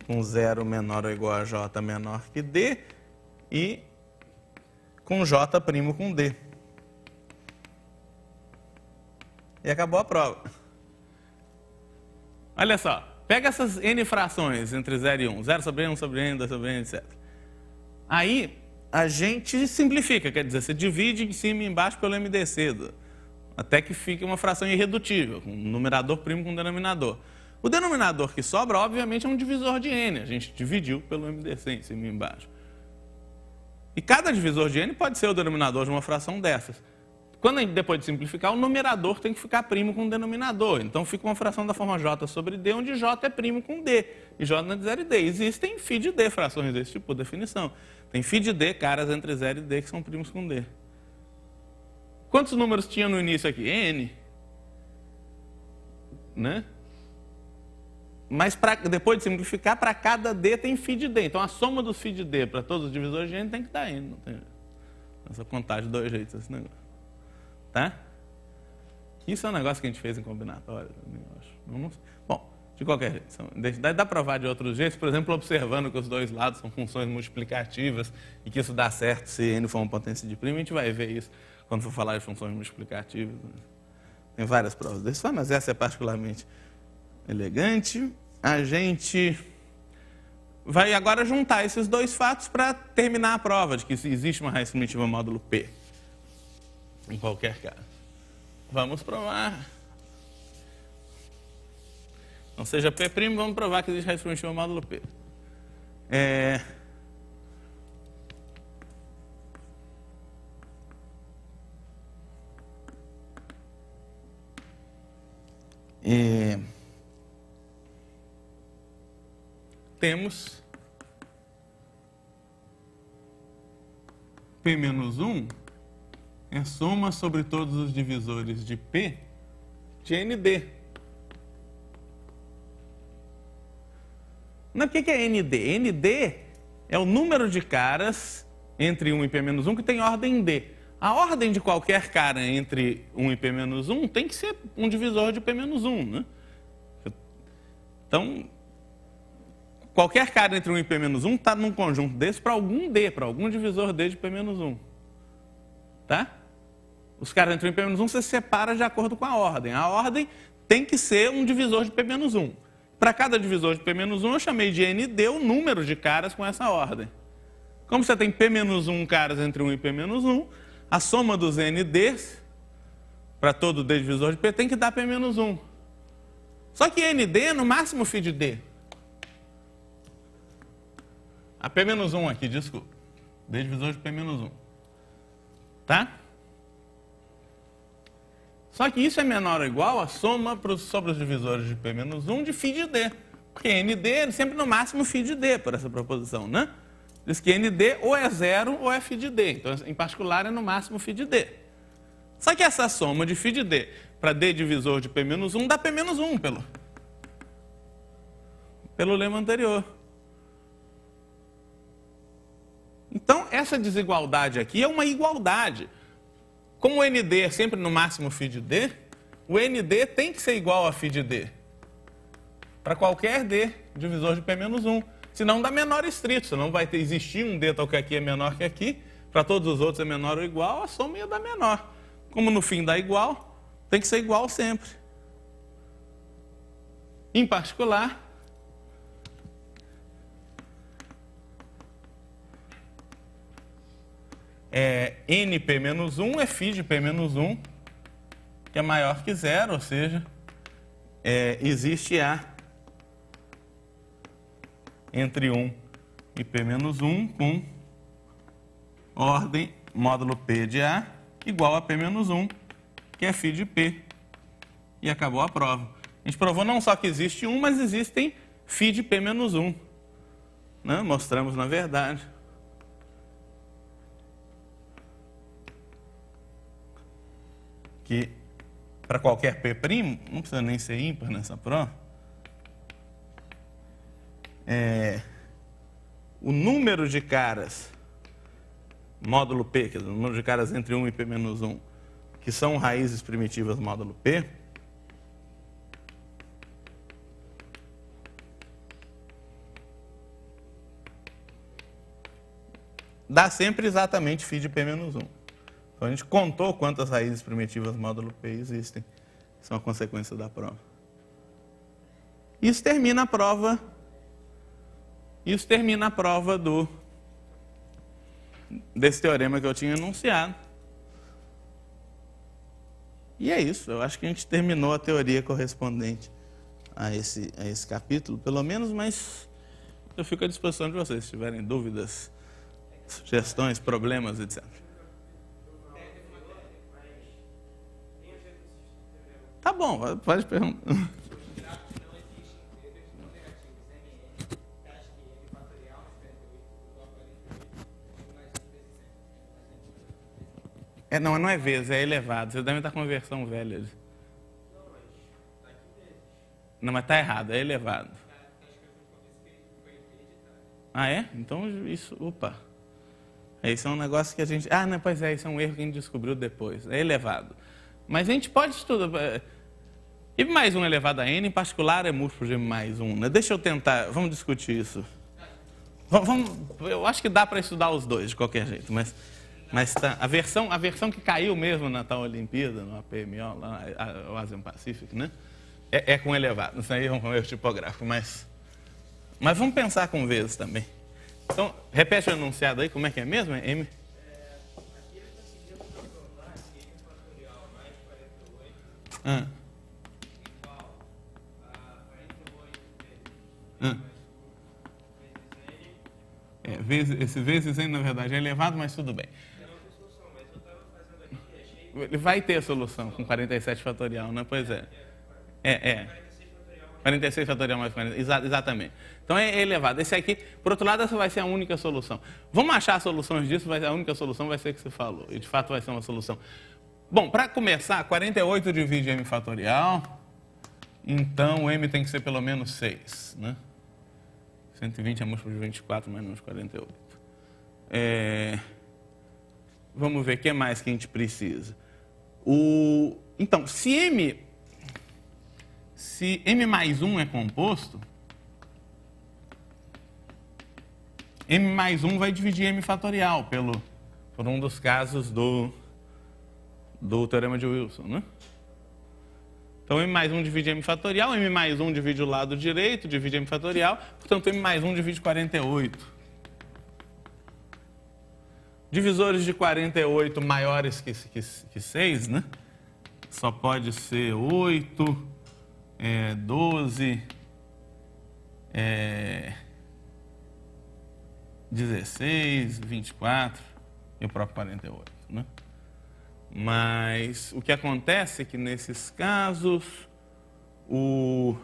com 0 menor ou igual a J menor que D, e com J' com D. E acabou a prova. Olha só, pega essas N frações entre 0 e 1, 0 sobre N, 1 sobre N, 2 sobre N, etc. Aí, a gente simplifica, quer dizer, você divide em cima e embaixo pelo MDC, até que fique uma fração irredutível, com numerador primo com denominador. O denominador que sobra, obviamente, é um divisor de N. A gente dividiu pelo MDC em cima e embaixo. E cada divisor de N pode ser o denominador de uma fração dessas. Quando a gente, depois de simplificar, o numerador tem que ficar primo com o denominador. Então, fica uma fração da forma J sobre D, onde J é primo com D. E J não é de 0 e D. Existem φ de D frações desse tipo, por definição. Tem φ de D, caras entre 0 e D, que são primos com D. Quantos números tinha no início aqui? N. Né? Mas depois de simplificar, para cada D tem φ de D. Então, a soma dos φ de D para todos os divisores de N tem que dar N. Não tem essa contagem de 2 jeitos, esse negócio. Tá? Isso é um negócio que a gente fez em combinatória também, eu acho. Não sei. Bom, de qualquer jeito. Dá para provar de outros jeitos, por exemplo, observando que os dois lados são funções multiplicativas e que isso dá certo se N for uma potência de prima. A gente vai ver isso quando for falar de funções multiplicativas. Tem várias provas desse, mas essa é particularmente elegante. A gente vai agora juntar esses dois fatos para terminar a prova de que existe uma raiz primitiva módulo P, em qualquer caso. Vamos provar. Não seja P', vamos provar que existe raiz primitiva módulo P. Temos P menos 1 é soma sobre todos os divisores de P de ND. Mas o que é ND? ND é o número de caras entre 1 e P menos 1 que tem ordem D. A ordem de qualquer cara entre 1 e P menos 1 tem que ser um divisor de P menos 1, né? Então, qualquer cara entre 1 e P menos 1 está num conjunto desse para algum D, para algum divisor D de P menos 1. Tá? Os caras entre 1 e P menos 1 você separa de acordo com a ordem. A ordem tem que ser um divisor de P menos 1. Para cada divisor de P menos 1 eu chamei de ND o número de caras com essa ordem. Como você tem P menos 1 caras entre 1 e P menos 1, a soma dos NDs para todo D divisor de P tem que dar P menos 1. Só que ND é no máximo φ de D. A P menos 1 aqui, desculpa. D divisor de P menos 1. Tá? Só que isso é menor ou igual a soma sobre os divisores de P menos 1 de φ de D. Porque ND é sempre no máximo φ de D, por essa proposição, né? Diz que ND ou é 0 ou é φ de D. Então, em particular, é no máximo φ de D. Só que essa soma de φ de D para D divisor de P menos 1 dá P menos 1 pelo lema anterior. Então, essa desigualdade aqui é uma igualdade. Como o ND é sempre no máximo φ de D, o ND tem que ser igual a φ de D para qualquer D divisor de P menos 1. Senão dá menor estrito, senão vai existir um D tal que aqui é menor que aqui, para todos os outros é menor ou igual, a soma ia dar menor. Como no fim dá igual, tem que ser igual sempre. Em particular, NP menos 1 é φ de P menos 1, que é maior que 0, ou seja, existe A entre 1 e P menos 1 com ordem módulo P de A igual a P menos 1, que é φ de P. E acabou a prova. A gente provou não só que existe 1, mas existem φ de P menos 1. Né? Mostramos, na verdade, que para qualquer P', não precisa nem ser ímpar nessa prova, o número de caras, módulo P, quer dizer, o número de caras entre 1 e P menos 1, que são raízes primitivas módulo P, dá sempre exatamente φ de P menos 1. Então, a gente contou quantas raízes primitivas módulo P existem. São a consequência da prova. Isso termina a prova. Isso termina a prova desse teorema que eu tinha enunciado. E é isso. Eu acho que a gente terminou a teoria correspondente a esse capítulo, pelo menos, mas eu fico à disposição de vocês, se tiverem dúvidas, sugestões, problemas, etc. Tá bom, pode perguntar. Não é vezes, é elevado. Você deve estar com uma versão velha. Não, mas está errado, é elevado. Ah, é? Então isso, opa. Isso é um negócio que a gente... Ah, não, pois é, isso é um erro que a gente descobriu depois. É elevado. Mas a gente pode estudar... M mais 1 elevado a n, em particular, é múltiplo de M mais 1. Né? Deixa eu tentar... Vamos discutir isso. Eu acho que dá para estudar os dois, de qualquer jeito. Mas tá, a versão que caiu mesmo na tal Olimpíada, no APMO, lá, o Asian Pacific, né? É com elevado. Isso aí é um erro tipográfico. Mas vamos pensar com vezes também. Então, repete o enunciado aí, como é que é mesmo? É M? Aqui ele está seguindo para provar que M fatorial mais 48 igual a 48 vezes N. Esse vezes N, na verdade, é elevado, mas tudo bem. Não tem solução, mas eu estava fazendo aqui e achei... Ele vai ter solução com 47 fatorial, né? Pois é. 46 fatorial mais 40, exatamente. Então é elevado. Esse aqui, por outro lado, essa vai ser a única solução. Vamos achar soluções disso, a única solução vai ser a que você falou. E de fato vai ser uma solução. Bom, para começar, 48 divide M fatorial, então M tem que ser pelo menos 6, né? 120 é múltiplo de 24 menos 48. Vamos ver o que mais que a gente precisa. Então, se M mais 1 é composto, M mais 1 vai dividir M fatorial por um dos casos do teorema de Wilson, né? Então, M mais 1 divide M fatorial, M mais 1 divide o lado direito, divide M fatorial, portanto, M mais 1 divide 48. Divisores de 48 maiores que 6, né? Só pode ser 8... 12, 16, 24 e o próprio 48, né? Mas o que acontece é que nesses casos o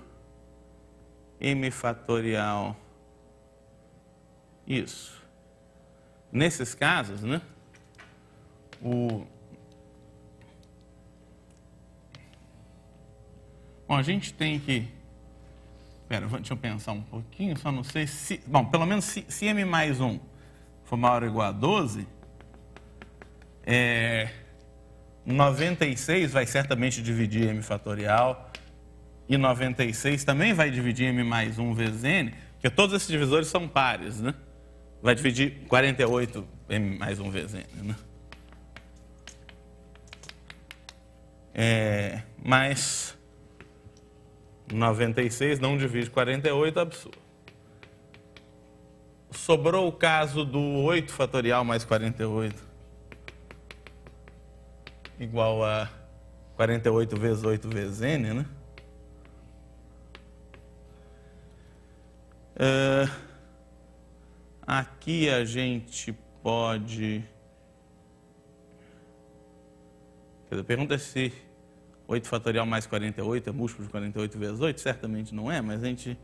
M fatorial, isso, nesses casos, né? Bom, a gente tem que... deixa eu pensar um pouquinho, só não sei se... Bom, pelo menos se M mais 1 for maior ou igual a 12, 96 vai certamente dividir M fatorial e 96 também vai dividir M mais 1 vezes N, porque todos esses divisores são pares, né? Vai dividir 48 M mais 1 vezes N, né? Mas... 96 não divide 48, absurdo. Sobrou o caso do 8 fatorial mais 48, igual a 48 vezes 8 vezes N, né? Aqui a gente pode... A pergunta é se 8 fatorial mais 48 é múltiplo de 48 vezes 8? Certamente não é, mas a gente...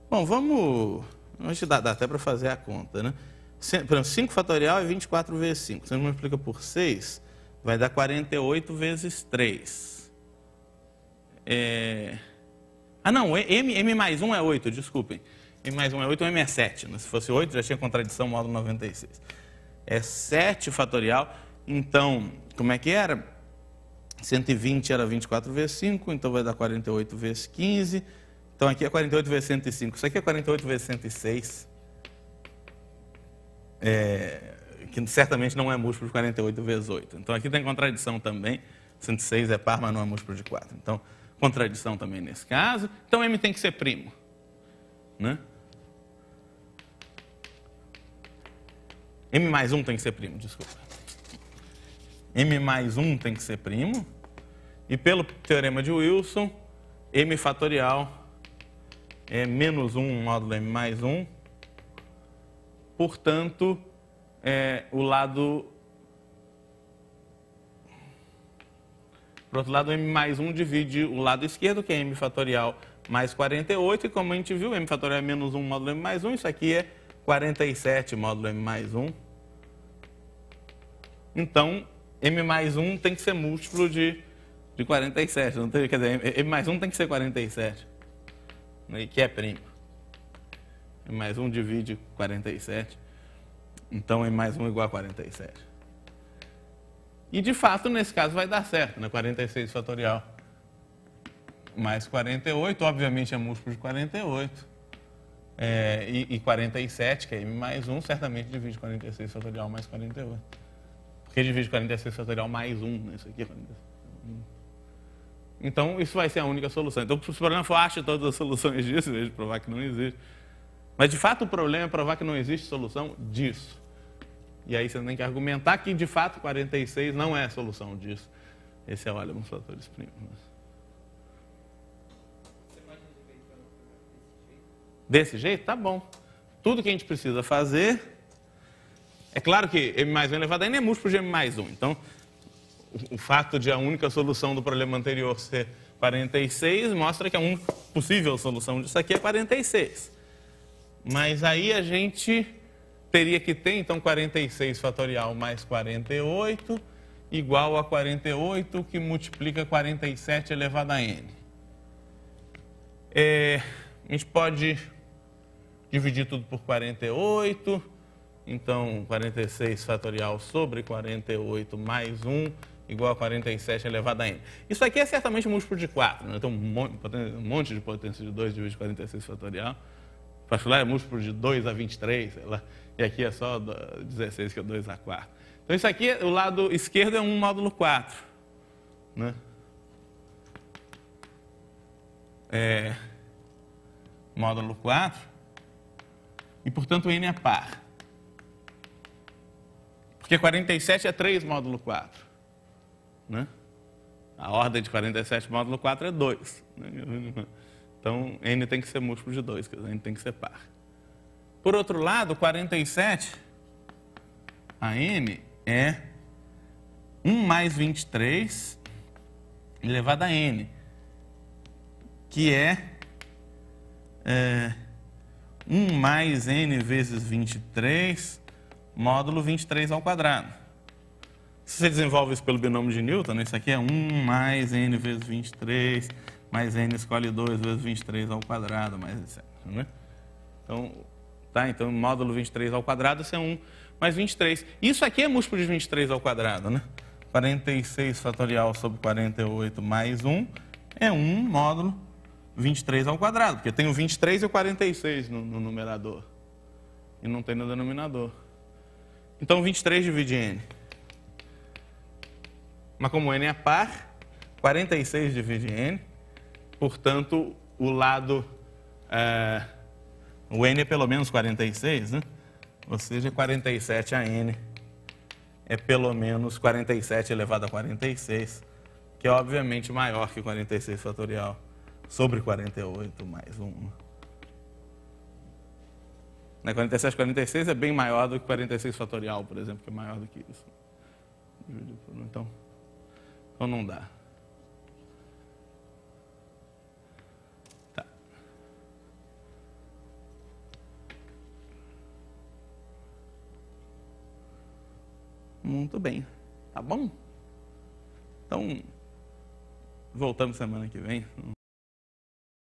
Bom, vamos... A gente dá até para fazer a conta, né? Por exemplo, 5 fatorial é 24 vezes 5. Se a gente multiplica por 6, vai dar 48 vezes 3. Ah, não, M mais 1 é 8, desculpem. M mais 1 é 8, o M é 7. Se fosse 8, já tinha contradição módulo 96. É 7 fatorial. Então, como é que era? 120 era 24 vezes 5, então vai dar 48 vezes 15. Então aqui é 48 vezes 105. Isso aqui é 48 vezes 106. Que certamente não é múltiplo de 48 vezes 8. Então aqui tem contradição também. 106 é par, mas não é múltiplo de 4. Então, contradição também nesse caso. Então M tem que ser primo. Né? M mais 1 tem que ser primo, desculpa. M mais 1 tem que ser primo. E pelo teorema de Wilson, M fatorial é menos 1 módulo M mais 1. Portanto, o lado... Por outro lado, M mais 1 divide o lado esquerdo, que é M fatorial mais 48. E como a gente viu, M fatorial é menos 1 módulo M mais 1. Isso aqui é 47 módulo M mais 1. Então, M mais 1 tem que ser múltiplo de 47. Não tem, quer dizer, M mais 1 tem que ser 47, que é primo. M mais 1 divide 47. Então, M mais 1 igual a 47. E, de fato, nesse caso vai dar certo, né? 46 fatorial mais 48, obviamente é múltiplo de 48. E 47, que é M mais 1, certamente divide 46 fatorial mais 48. Porque divide 46 fatorial mais 1, né? Isso aqui é 46. Então, isso vai ser a única solução. Então, se o problema for ache todas as soluções disso, em vez de provar que não existe. Mas, de fato, o problema é provar que não existe solução disso. E aí você tem que argumentar que, de fato, 46 não é a solução disso. Esse é o álgebra dos fatores primos. Você pode resolver então desse jeito? Desse jeito? Tá bom. Tudo que a gente precisa fazer... É claro que M mais 1 elevado a N é múltiplo de M mais 1. Então, o fato de a única solução do problema anterior ser 46 mostra que a única possível solução disso aqui é 46. Mas aí a gente teria que ter, então, 46 fatorial mais 48 igual a 48 que multiplica 47 elevado a N. A gente pode dividir tudo por 48, então 46 fatorial sobre 48 mais 1 igual a 47 elevado a N. Isso aqui é certamente múltiplo de 4, né? Então um monte de potência de 2 divide 46 fatorial. Particular é múltiplo de 2 a 23, sei lá. E aqui é só 16, que é 2 a 4. Então isso aqui, o lado esquerdo é 1 módulo 4. Né? Módulo 4. E, portanto, N é par. Porque 47 é 3 módulo 4. Né? A ordem de 47 módulo 4 é 2. Né? Então, N tem que ser múltiplo de 2, quer dizer, N tem que ser par. Por outro lado, 47, a N é 1 mais 23 elevado a N, que é 1 mais N vezes 23, módulo 23 ao quadrado. Se você desenvolve isso pelo binômio de Newton, isso aqui é 1 mais N vezes 23, mais N escolhe 2 vezes 23 ao quadrado, mais etc. Né? Então, módulo 23 ao quadrado, isso é 1 mais 23. Isso aqui é múltiplo de 23 ao quadrado, né? 46 fatorial sobre 48 mais 1 é 1 módulo 23 ao quadrado, porque tem o 23 e o 46 no numerador. E não tem no denominador. Então, 23 divide N. Mas como N é par, 46 divide N. Portanto, o lado... o N é pelo menos 46, né? Ou seja, 47 a N é pelo menos 47 elevado a 46, que é obviamente maior que 46 fatorial sobre 48 mais 1. Né? 47, 46 é bem maior do que 46 fatorial, por exemplo, que é maior do que isso. Então não dá. Tá. Muito bem. Tá bom? Então, Voltamos semana que vem.